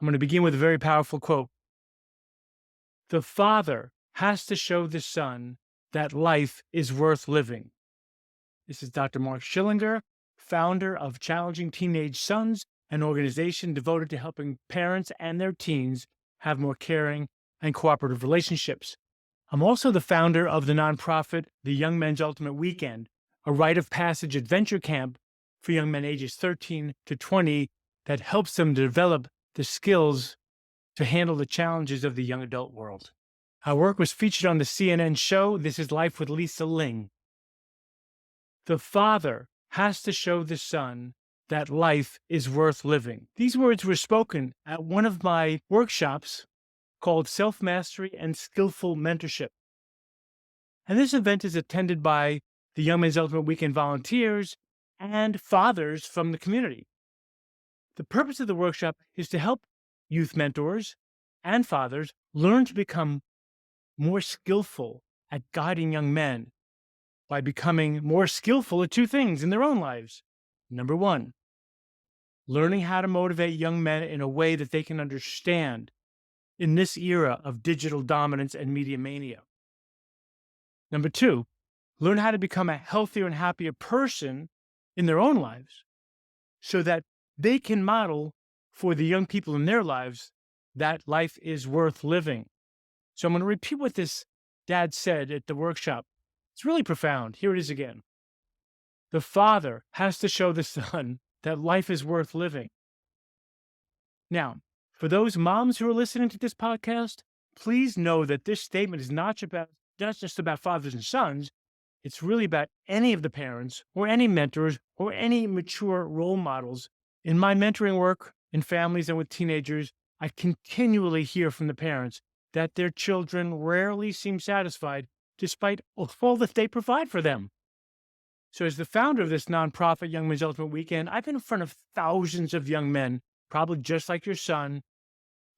I'm going to begin with a very powerful quote. The father has to show the son that life is worth living. This is Dr. Mark Schillinger, founder of Challenging Teenage Sons, an organization devoted to helping parents and their teens have more caring and cooperative relationships. I'm also the founder of the nonprofit, the Young Men's Ultimate Weekend, a rite of passage adventure camp for young men ages 13 to 20 that helps them develop the skills to handle the challenges of the young adult world. Our work was featured on the CNN show, This is Life with Lisa Ling. The father has to show the son that life is worth living. These words were spoken at one of my workshops called Self-Mastery and Skillful Mentorship. And this event is attended by the Young Men's Ultimate Weekend volunteers and fathers from the community. The purpose of the workshop is to help youth mentors and fathers learn to become more skillful at guiding young men by becoming more skillful at two things in their own lives. Number one, learning how to motivate young men in a way that they can understand in this era of digital dominance and media mania. Number two, learn how to become a healthier and happier person in their own lives so that they can model for the young people in their lives that life is worth living. So I'm going to repeat what this dad said at the workshop. It's really profound. Here it is again. The father has to show the son that life is worth living. Now, for those moms who are listening to this podcast, please know that this statement is not just about fathers and sons. It's really about any of the parents or any mentors or any mature role models. In my mentoring work in families and with teenagers, I continually hear from the parents that their children rarely seem satisfied despite all that they provide for them. So as the founder of this nonprofit, Young Men's Ultimate Weekend, I've been in front of thousands of young men, probably just like your son.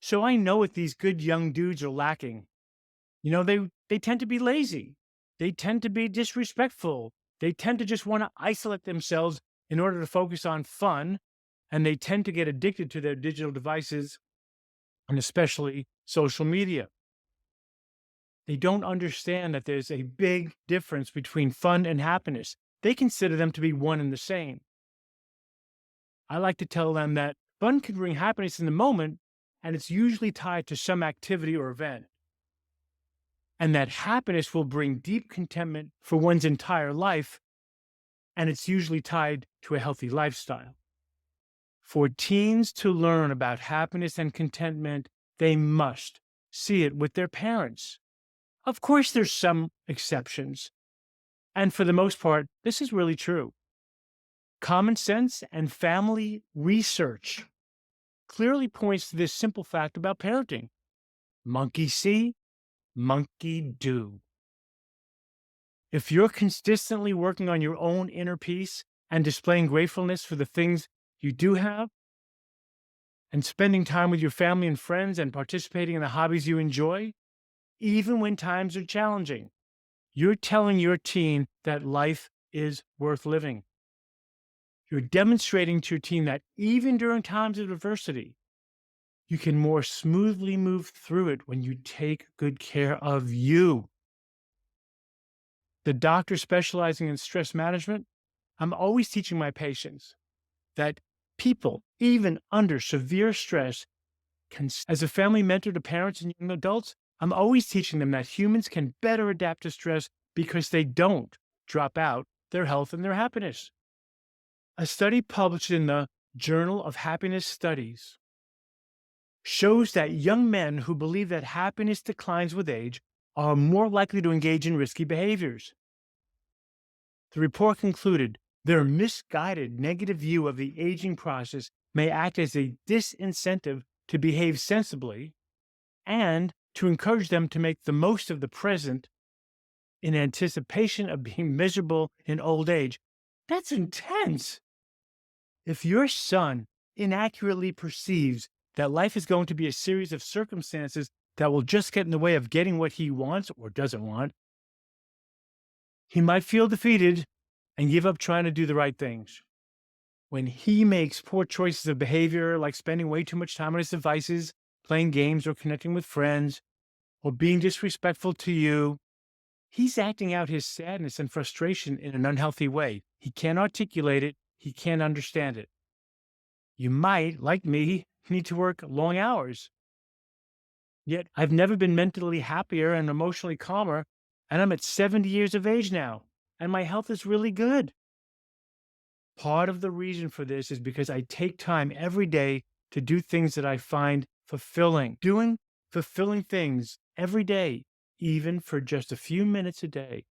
So I know what these good young dudes are lacking. You know, they tend to be lazy. They tend to be disrespectful. They tend to just want to isolate themselves in order to focus on fun. And they tend to get addicted to their digital devices and especially social media. They don't understand that there's a big difference between fun and happiness. They consider them to be one and the same. I like to tell them that fun can bring happiness in the moment, and it's usually tied to some activity or event. And that happiness will bring deep contentment for one's entire life, and it's usually tied to a healthy lifestyle. For teens to learn about happiness and contentment, they must see it with their parents. Of course, there's some exceptions. And for the most part, this is really true. Common sense and family research clearly points to this simple fact about parenting. Monkey see, monkey do. If you're consistently working on your own inner peace and displaying gratefulness for the things you do have, and spending time with your family and friends and participating in the hobbies you enjoy, even when times are challenging, you're telling your teen that life is worth living. You're demonstrating to your teen that even during times of adversity, you can more smoothly move through it when you take good care of you. The doctor specializing in stress management, I'm always teaching my patients that people, even under severe stress, can, as a family mentor to parents and young adults, I'm always teaching them that humans can better adapt to stress because they don't drop out their health and their happiness. A study published in the Journal of Happiness Studies shows that young men who believe that happiness declines with age are more likely to engage in risky behaviors. The report concluded their misguided negative view of the aging process may act as a disincentive to behave sensibly and to encourage them to make the most of the present in anticipation of being miserable in old age. That's intense. If your son inaccurately perceives that life is going to be a series of circumstances that will just get in the way of getting what he wants or doesn't want, he might feel defeated and give up trying to do the right things. When he makes poor choices of behavior, like spending way too much time on his devices, playing games or connecting with friends, or being disrespectful to you, he's acting out his sadness and frustration in an unhealthy way. He can't articulate it, he can't understand it. You might, like me, need to work long hours. Yet I've never been mentally happier and emotionally calmer, and I'm at 70 years of age now, and my health is really good. Part of the reason for this is because I take time every day to do things that I find fulfilling. Doing fulfilling things every day, even for just a few minutes a day,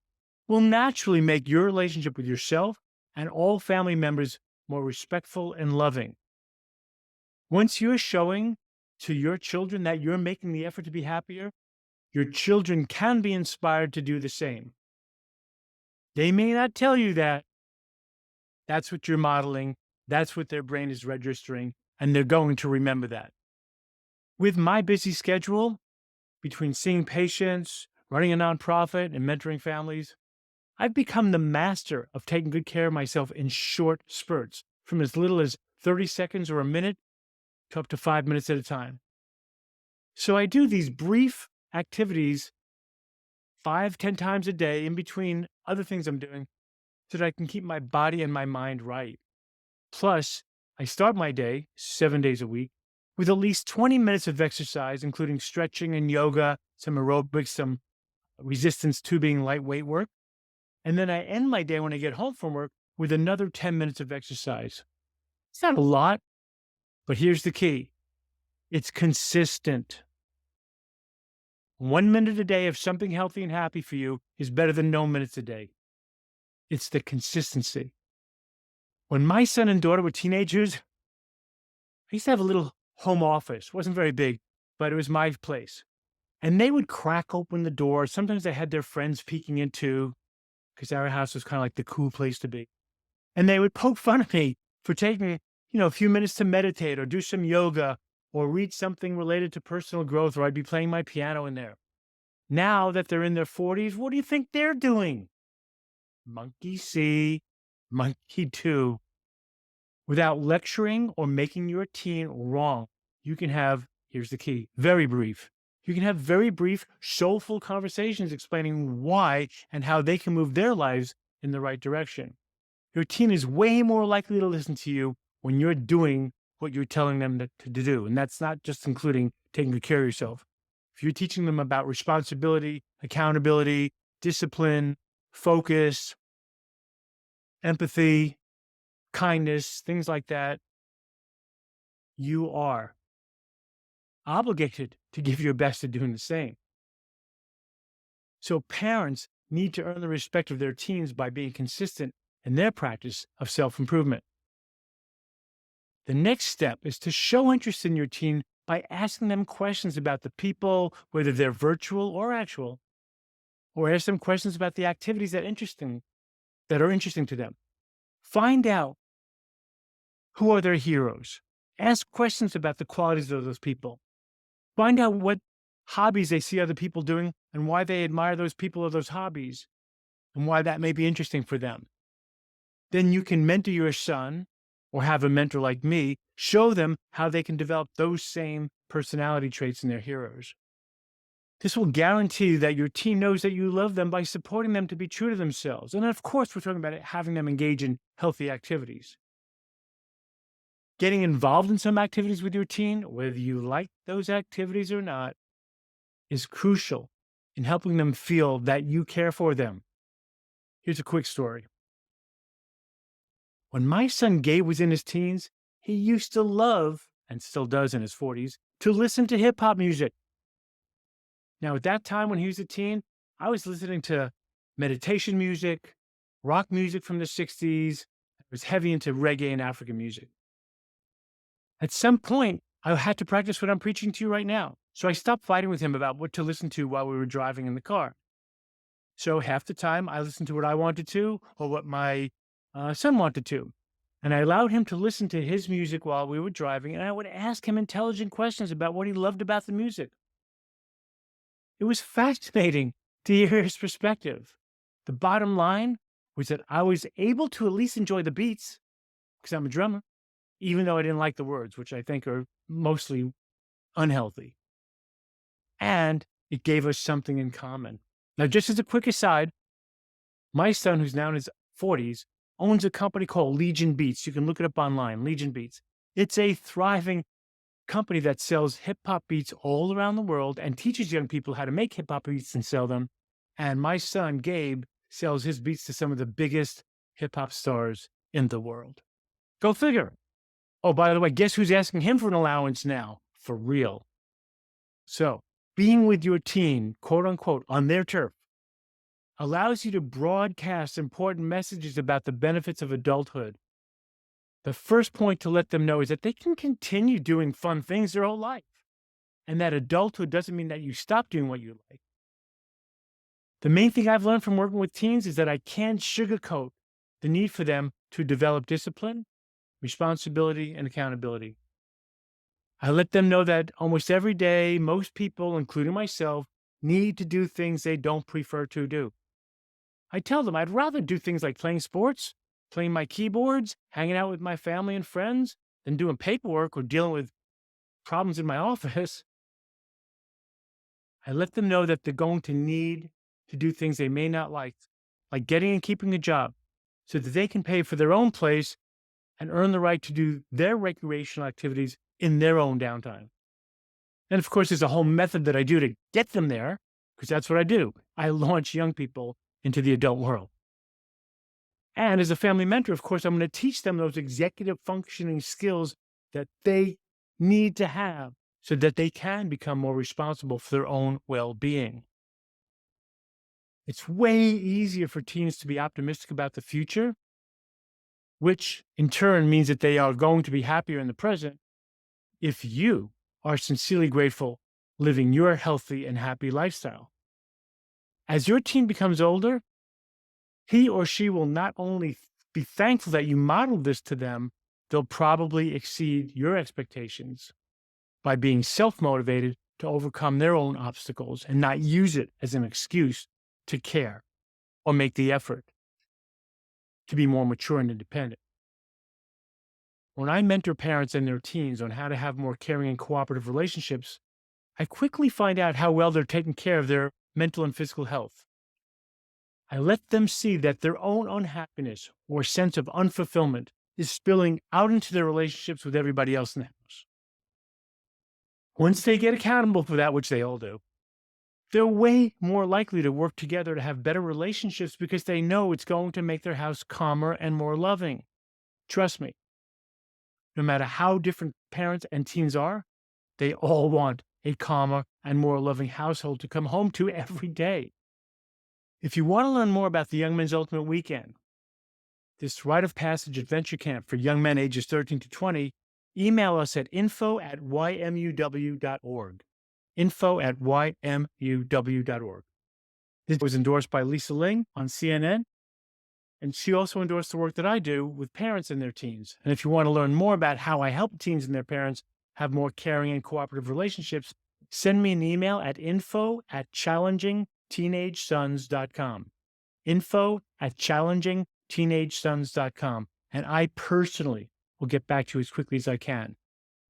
will naturally make your relationship with yourself and all family members more respectful and loving. Once you're showing to your children that you're making the effort to be happier, your children can be inspired to do the same. They may not tell you that. That's what you're modeling. That's what their brain is registering, and they're going to remember that. With my busy schedule, between seeing patients, running a nonprofit, and mentoring families, I've become the master of taking good care of myself in short spurts, from as little as 30 seconds or a minute to up to 5 minutes at a time. So I do these brief activities 5, 10 times a day in between other things I'm doing so that I can keep my body and my mind right. Plus, I start my day 7 days a week with at least 20 minutes of exercise, including stretching and yoga, some aerobics, some resistance tubing, lightweight work. And then I end my day when I get home from work with another 10 minutes of exercise. It's not a lot, but here's the key: it's consistent. 1 minute a day of something healthy and happy for you is better than no minutes a day. It's the consistency. When my son and daughter were teenagers, I used to have a little home office. It wasn't very big, but it was my place. And they would crack open the door. Sometimes they had their friends peeking in too, because our house was kind of like the cool place to be. And they would poke fun at me for taking, a few minutes to meditate or do some yoga or read something related to personal growth, or I'd be playing my piano in there. Now that they're in their 40s, what do you think they're doing? Monkey see, monkey do. Without lecturing or making your teen wrong, you can have, here's the key, very brief. You can have very brief, soulful conversations explaining why and how they can move their lives in the right direction. Your teen is way more likely to listen to you when you're doing what you're telling them to do. And that's not just including taking good care of yourself. If you're teaching them about responsibility, accountability, discipline, focus, empathy, kindness, things like that, you are obligated to give your best at doing the same. So parents need to earn the respect of their teens by being consistent in their practice of self-improvement. The next step is to show interest in your teen by asking them questions about the people, whether they're virtual or actual, or ask them questions about the activities that are interesting to them. Find out who are their heroes. Ask questions about the qualities of those people. Find out what hobbies they see other people doing and why they admire those people or those hobbies and why that may be interesting for them. Then you can mentor your son or have a mentor like me, show them how they can develop those same personality traits in their heroes. This will guarantee that your teen knows that you love them by supporting them to be true to themselves. And of course, we're talking about having them engage in healthy activities. Getting involved in some activities with your teen, whether you like those activities or not, is crucial in helping them feel that you care for them. Here's a quick story. When my son Gabe was in his teens, he used to love, and still does in his 40s, to listen to hip hop music. Now, at that time when he was a teen, I was listening to meditation music, rock music from the 60s. I was heavy into reggae and African music. At some point, I had to practice what I'm preaching to you right now. So I stopped fighting with him about what to listen to while we were driving in the car. So half the time I listened to what I wanted to or what my son wanted to. And I allowed him to listen to his music while we were driving, and I would ask him intelligent questions about what he loved about the music. It was fascinating to hear his perspective. The bottom line was that I was able to at least enjoy the beats because I'm a drummer, even though I didn't like the words, which I think are mostly unhealthy. And it gave us something in common. Now, just as a quick aside, my son, who's now in his 40s, owns a company called Legion Beats. You can look it up online, Legion Beats. It's a thriving company that sells hip hop beats all around the world and teaches young people how to make hip hop beats and sell them. And my son, Gabe, sells his beats to some of the biggest hip hop stars in the world. Go figure. Oh, by the way, guess who's asking him for an allowance now? For real. So, being with your teen, quote unquote, on their turf, allows you to broadcast important messages about the benefits of adulthood. The first point to let them know is that they can continue doing fun things their whole life, and that adulthood doesn't mean that you stop doing what you like. The main thing I've learned from working with teens is that I can't sugarcoat the need for them to develop discipline, responsibility, and accountability. I let them know that almost every day, most people, including myself, need to do things they don't prefer to do. I tell them I'd rather do things like playing sports, playing my keyboards, hanging out with my family and friends, than doing paperwork or dealing with problems in my office. I let them know that they're going to need to do things they may not like getting and keeping a job, so that they can pay for their own place and earn the right to do their recreational activities in their own downtime. And of course, there's a whole method that I do to get them there, because that's what I do. I launch young people into the adult world. And as a family mentor, of course, I'm going to teach them those executive functioning skills that they need to have so that they can become more responsible for their own well-being. It's way easier for teens to be optimistic about the future, which in turn means that they are going to be happier in the present if you are sincerely grateful living your healthy and happy lifestyle. As your teen becomes older, he or she will not only be thankful that you modeled this to them, they'll probably exceed your expectations by being self-motivated to overcome their own obstacles and not use it as an excuse to care or make the effort to be more mature and independent. When I mentor parents and their teens on how to have more caring and cooperative relationships, I quickly find out how well they're taking care of their mental and physical health. I let them see that their own unhappiness or sense of unfulfillment is spilling out into their relationships with everybody else in the house. Once they get accountable for that, which they all do, they're way more likely to work together to have better relationships because they know it's going to make their house calmer and more loving. Trust me, no matter how different parents and teens are, they all want a calmer and more loving household to come home to every day. If you want to learn more about the Young Men's Ultimate Weekend, this rite of passage adventure camp for young men ages 13 to 20, email us at info@ymuw.org. info@ymuw.org. This was endorsed by Lisa Ling on CNN, and she also endorsed the work that I do with parents and their teens. And if you want to learn more about how I help teens and their parents have more caring and cooperative relationships, send me an email at info@challengingteenagesons.com. info@challengingteenagesons.com. And I personally will get back to you as quickly as I can.